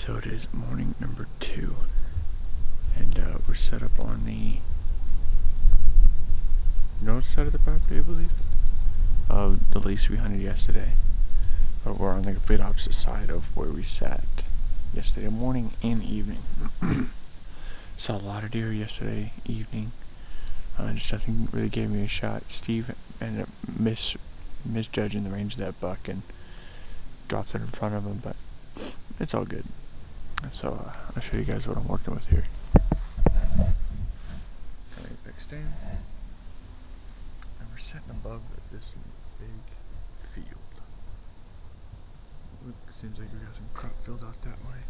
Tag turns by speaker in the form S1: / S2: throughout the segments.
S1: So it is morning number 2, and we're set up on the north side of the property, I believe, of the lease we hunted yesterday. But we're on the complete opposite side of where we sat yesterday morning and evening. Saw a lot of deer yesterday evening. Just nothing really gave me a shot. Steve ended up misjudging the range of that buck and dropped it in front of him, but it's all good. So I'll show you guys what I'm working with here. Got a big stand, and we're sitting above this big field. Look, seems like we got some crop field out that way.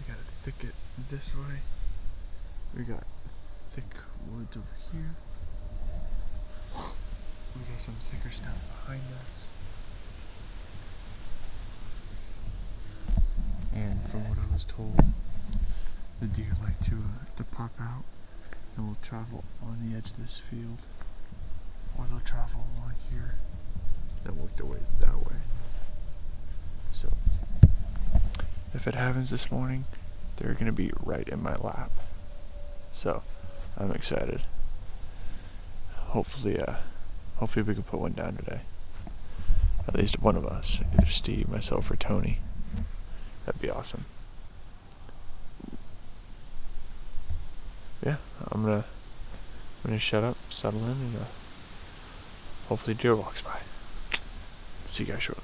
S1: We got a thicket this way. We got thick woods over here. We got some thicker stuff behind us. And from what I was told, the deer like to pop out and will travel on the edge of this field, or they'll travel along here, then work their way that way. So, if it happens this morning, they're gonna be right in my lap. So, I'm excited. Hopefully we can put one down today. At least one of us, either Steve, myself, or Tony. That'd be awesome. Yeah, I'm gonna shut up, settle in, and hopefully deer walks by. See you guys shortly.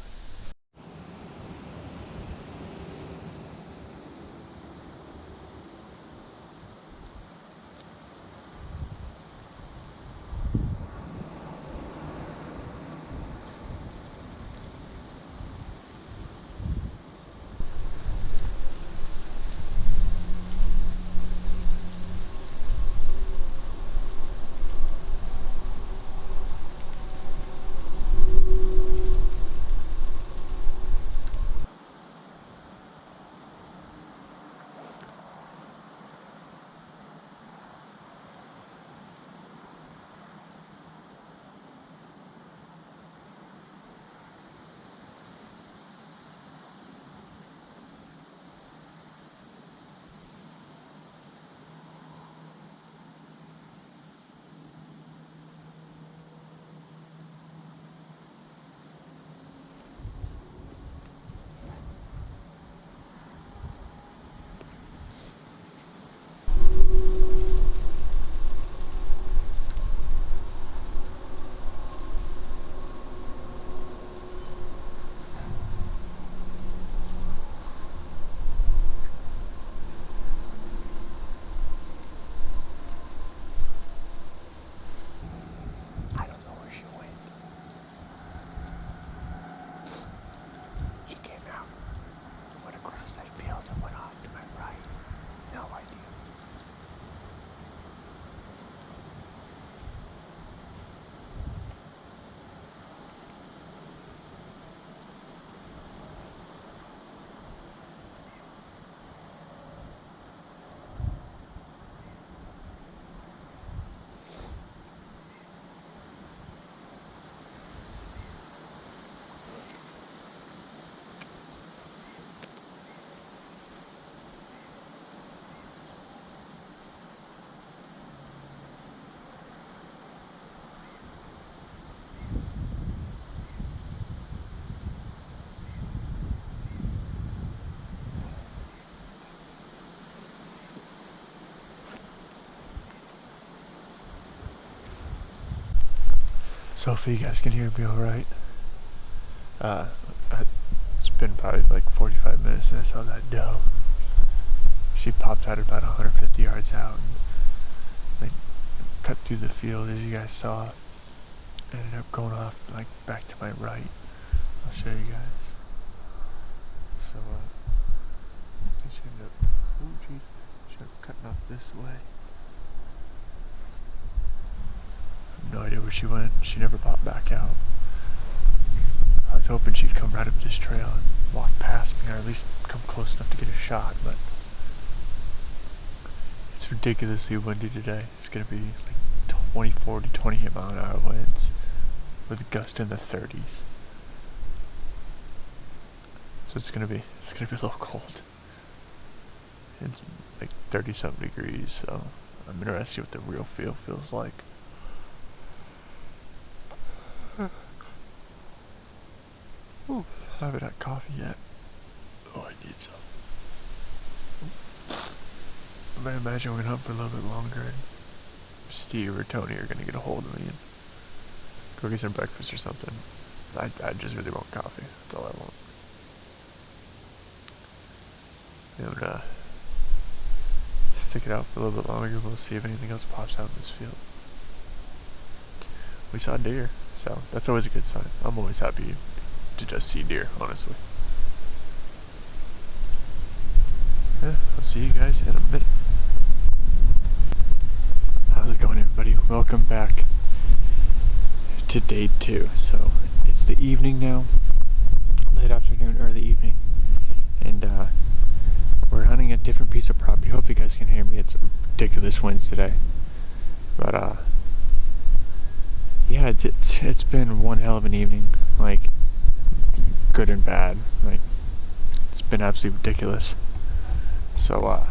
S1: So hopefully you guys can hear me alright. It's been probably like 45 minutes since I saw that doe. She popped out about 150 yards out and like cut through the field, as you guys saw. Ended up going off like back to my right. I'll show you guys. So she ended up, oh jeez, she ended up cutting off this way. No idea where she went. She never popped back out. I was hoping she'd come right up this trail and walk past me, or at least come close enough to get a shot, but it's ridiculously windy today. It's gonna be like 24 to 20 mile an hour winds with gusts in the 30s. So it's gonna be a little cold. It's like 30-something degrees, so I'm interested to see what the real feel feels like. Ooh, I haven't had coffee yet. Oh, I need some. I imagine we're gonna hunt for a little bit longer, and Steve or Tony are gonna get a hold of me and go get some breakfast or something. I just really want coffee. That's all I want. And stick it out for a little bit longer. We'll see if anything else pops out in this field. We saw deer, so that's always a good sign. I'm always happy to just see deer, honestly. Yeah, I'll see you guys in a minute. How's it going, everybody? Welcome back to day 2. So it's the evening now, late afternoon, early evening, and we're hunting a different piece of property. Hope you guys can hear me. It's ridiculous winds today, but yeah, it's been one hell of an evening, like good and bad. Like it's been absolutely ridiculous. So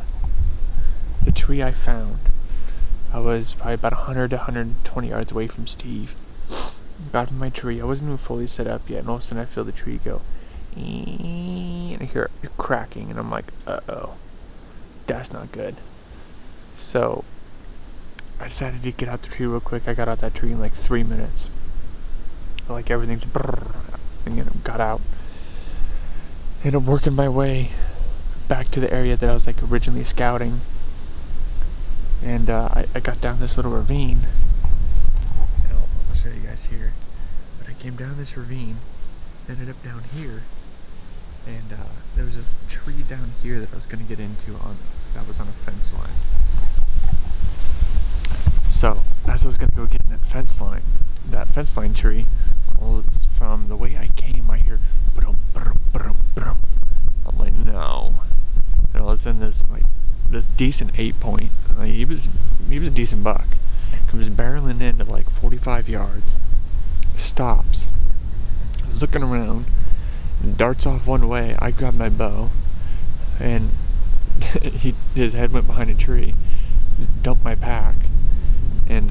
S1: the tree I found, I was probably about 100 to 120 yards away from Steve. Got in my tree. I wasn't even fully set up yet, and all of a sudden I feel the tree go, and I hear it cracking, and I'm like, uh-oh, that's not good. So I decided to get out the tree real quick. I got out that tree in like 3 minutes. Like everything's brrr, and got out. Ended up working my way back to the area that I was like originally scouting, and I got down this little ravine, and I'll show you guys here. But I came down this ravine, ended up down here, and there was a tree down here that I was going to get into that was on a fence line. So as I was going to go get in that fence line tree, from the way I came, I hear brum, brum, brum, brum. I'm like, no. And I was in this decent 8-point. Like, he was a decent buck. Comes barreling in at like 45 yards, stops, looking around, darts off one way. I grab my bow, and his head went behind a tree, dumped my pack, and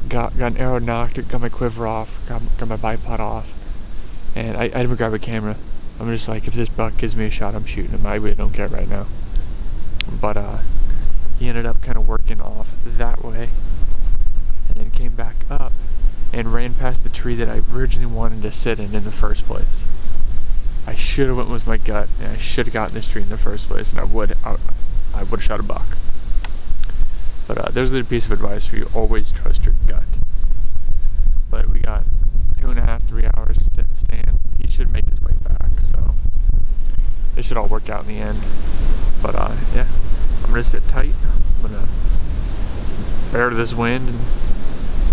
S1: got an arrow knocked, got my quiver off, got my bipod off, and I didn't grab a camera. I'm just like, if this buck gives me a shot, I'm shooting him. I really don't care right now. But he ended up kind of working off that way, and then came back up and ran past the tree that I originally wanted to sit in the first place. I should have went with my gut, and I should have gotten this tree in the first place, and I would have shot a buck. But there's a little piece of advice for you: always trust your gut. But we got 2.5, 3 hours to sit in the stand. He should make his way back, so it should all work out in the end. But yeah, I'm gonna sit tight. I'm gonna bear this wind, and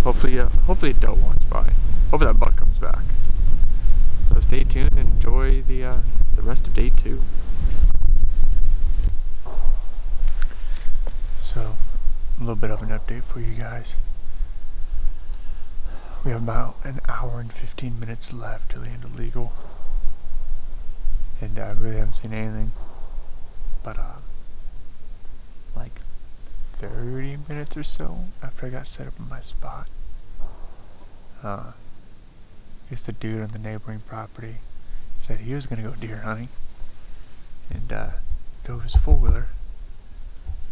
S1: hopefully a doe walks by. Hopefully that buck comes back. So stay tuned and enjoy the rest of day 2. So a little bit of an update for you guys. We have about an hour and 15 minutes left till the end of legal, and I really haven't seen anything. But like 30 minutes or so after I got set up in my spot, I guess the dude on the neighboring property said he was gonna go deer hunting, and drove his 4-wheeler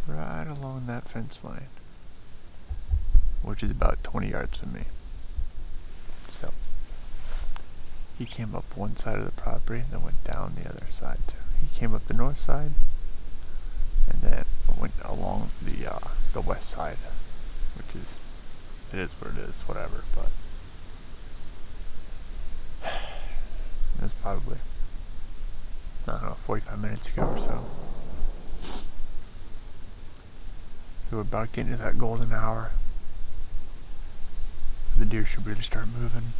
S1: right along that fence line, which is about 20 yards from me. So he came up one side of the property and then went down the other side too. He came up the north side and then went along the west side, which is, it is what it is, whatever. But it was probably, I don't know, 45 minutes ago or so. So we're about getting to that golden hour. The deer should really start moving.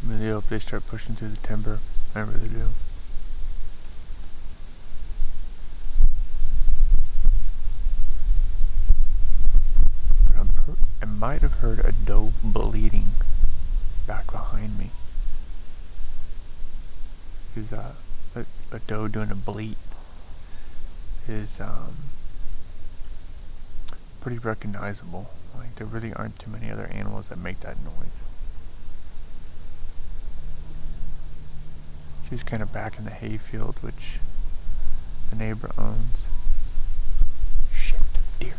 S1: I really hope they start pushing through the timber. I really do. But I might have heard a doe bleeding back behind me. because a doe doing a bleat is pretty recognizable. Like, there really aren't too many other animals that make that noise. She was kind of back in the hayfield, which the neighbor owns. Shit, deer.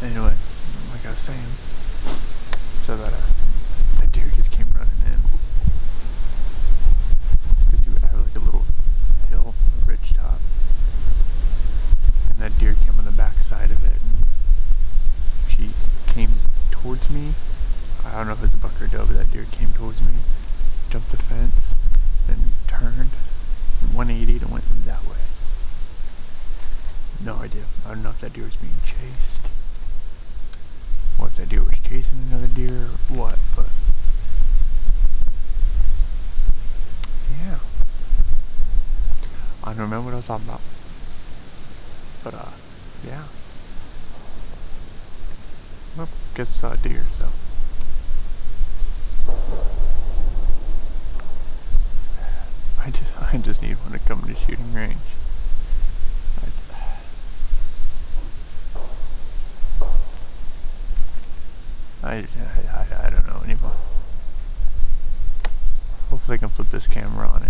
S1: Anyway, like I was saying, so that deer just came running in, because you have like a little hill, a ridge top, and that deer came on the back side of it, and she came towards me. I don't know if it's a buck or a doe, but that deer came towards me, jumped the fence, then turned 180 and went that way. No idea. I don't know if that deer was being chased, or if that deer was chasing another deer, or what, but yeah. I don't remember what I was talking about. But yeah. Well, guess I saw a deer, so. I just need one to come to shooting range. I don't know anymore. Hopefully I can flip this camera on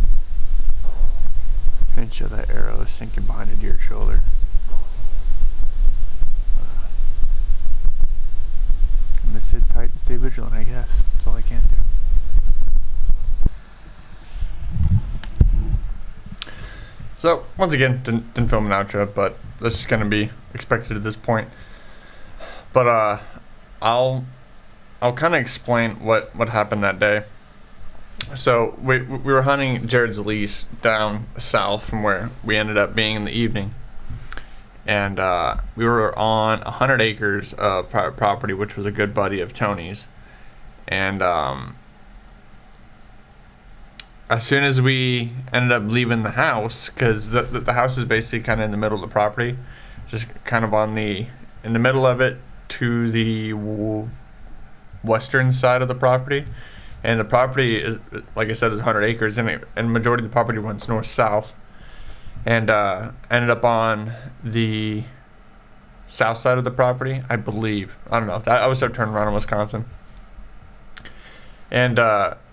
S1: and show that arrow sinking behind a deer's shoulder. I'm gonna sit tight and stay vigilant, I guess. That's all I can do. So, once again, didn't film an outro, but this is gonna be expected at this point. But I'll kind of explain what happened that day. So we were hunting Jared's lease down south from where we ended up being in the evening, and we were on 100 acres of private property, which was a good buddy of Tony's. And as soon as we ended up leaving the house, because the house is basically kind of in the middle of the property, just kind of in the middle of it to the western side of the property, and the property is, like I said, is 100 acres, and the majority of the property runs north-south, and ended up on the south side of the property, I believe. I don't know. I was turning around in Wisconsin, and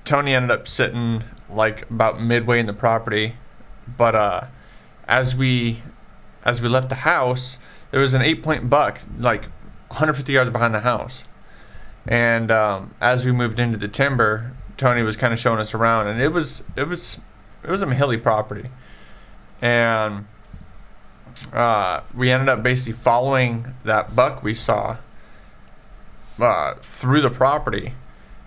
S1: Tony ended up sitting like about midway in the property, but as we left the house, there was an 8-point buck like 150 yards behind the house. And as we moved into the timber, Tony was kind of showing us around, and it was some hilly property, and we ended up basically following that buck we saw through the property,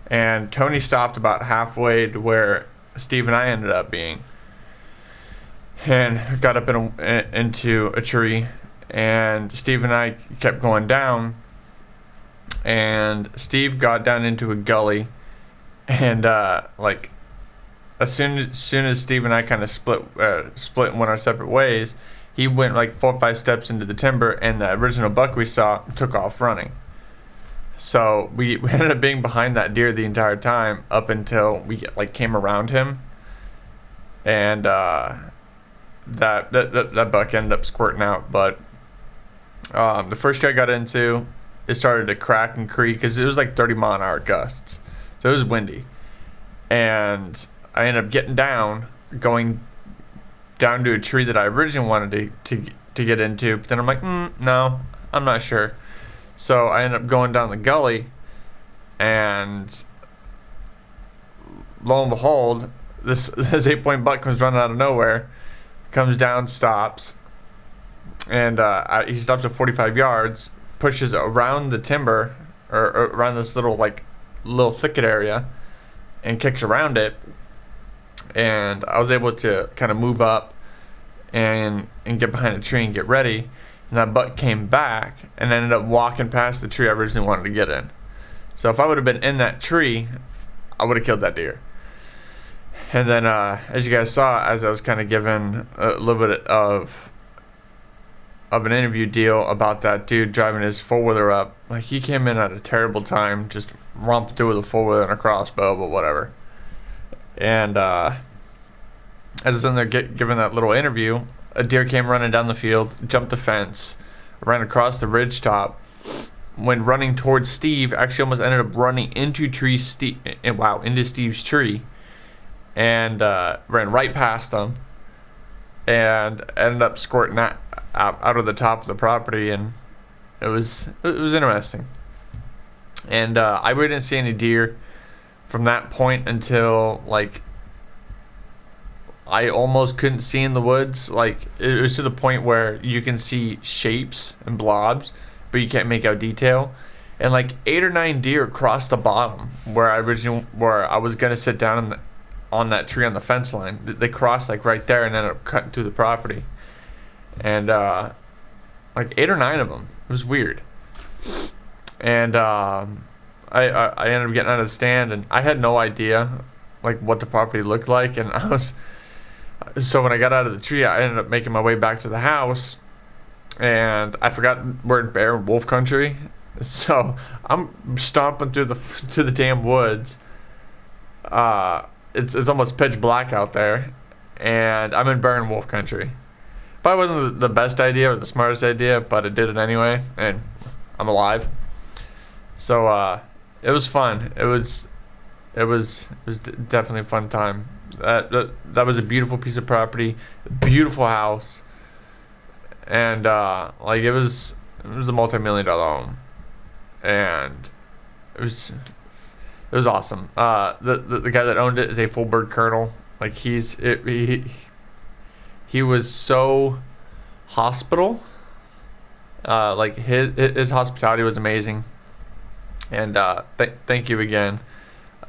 S1: and Tony stopped about halfway to where Steve and I ended up being, and got up into a tree, and Steve and I kept going down. And Steve got down into a gully, and like as soon as Steve and I kind of split and went our separate ways, he went like 4 or 5 steps into the timber, and the original buck we saw took off running. So we ended up being behind that deer the entire time up until we like came around him, and that buck ended up squirting out. But the first tree I got into, it started to crack and creak because it was like 30-mile-an-hour gusts, so it was windy, and I ended up going down to a tree that I originally wanted to get into, but then I'm like, no, I'm not sure. So I ended up going down the gully, and lo and behold, this 8-point buck comes running out of nowhere, comes down, stops, and he stops at 45 yards. Pushes around the timber, or around this little thicket area, and kicks around it, and I was able to kind of move up and get behind a tree and get ready, and that buck came back and ended up walking past the tree I originally wanted to get in. So if I would have been in that tree, I would have killed that deer. And then, as you guys saw, as I was kind of giving a little bit of an interview deal about that dude driving his four-wheeler up, like, he came in at a terrible time, just romped through with a four-wheeler and a crossbow, but whatever. And as I was in there giving that little interview, a deer came running down the field, jumped the fence, ran across the ridge top, when running towards Steve, actually almost ended up running into into Steve's tree, and ran right past him, and ended up squirting out of the top of the property, and it was interesting. And I really didn't see any deer from that point until, like, I almost couldn't see in the woods. Like, it was to the point where you can see shapes and blobs, but you can't make out detail. And like 8 or 9 deer crossed the bottom where I was gonna sit down on that tree on the fence line. They crossed like right there and ended up cutting through the property. And like 8 or 9 of them. It was weird. And I ended up getting out of the stand, and I had no idea like what the property looked like. And so when I got out of the tree, I ended up making my way back to the house, and I forgot we're in bear and wolf country. So I'm stomping through the damn woods. It's almost pitch black out there, and I'm in bear and wolf country. Probably wasn't the best idea or the smartest idea, but I did it anyway, and I'm alive. So it was fun. It was definitely a fun time. That was a beautiful piece of property, beautiful house, and like it was a multi-million-dollar home, and it was awesome. The guy that owned it is a full bird colonel. Like he was so hospitable. Like his hospitality was amazing, and thank you again.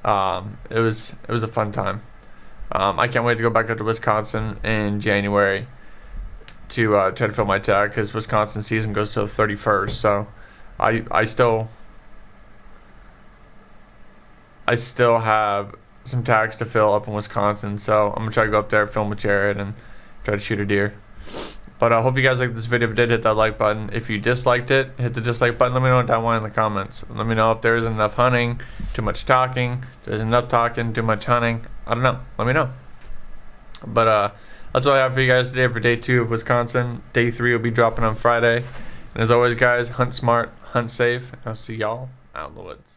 S1: It was a fun time. I can't wait to go back up to Wisconsin in January to try to fill my tag, because Wisconsin season goes till the 31st. So I still have some tags to fill up in Wisconsin. So I'm gonna try to go up there, film with Jared, and try to shoot a deer. But I hope you guys liked this video. If you did, hit that like button. If you disliked it, hit the dislike button. Let me know down below in the comments. Let me know if there isn't enough hunting, too much talking. If there's enough talking, too much hunting. I don't know. Let me know. But that's all I have for you guys today for day 2 of Wisconsin. Day 3 will be dropping on Friday. And as always, guys, hunt smart, hunt safe. And I'll see y'all out in the woods.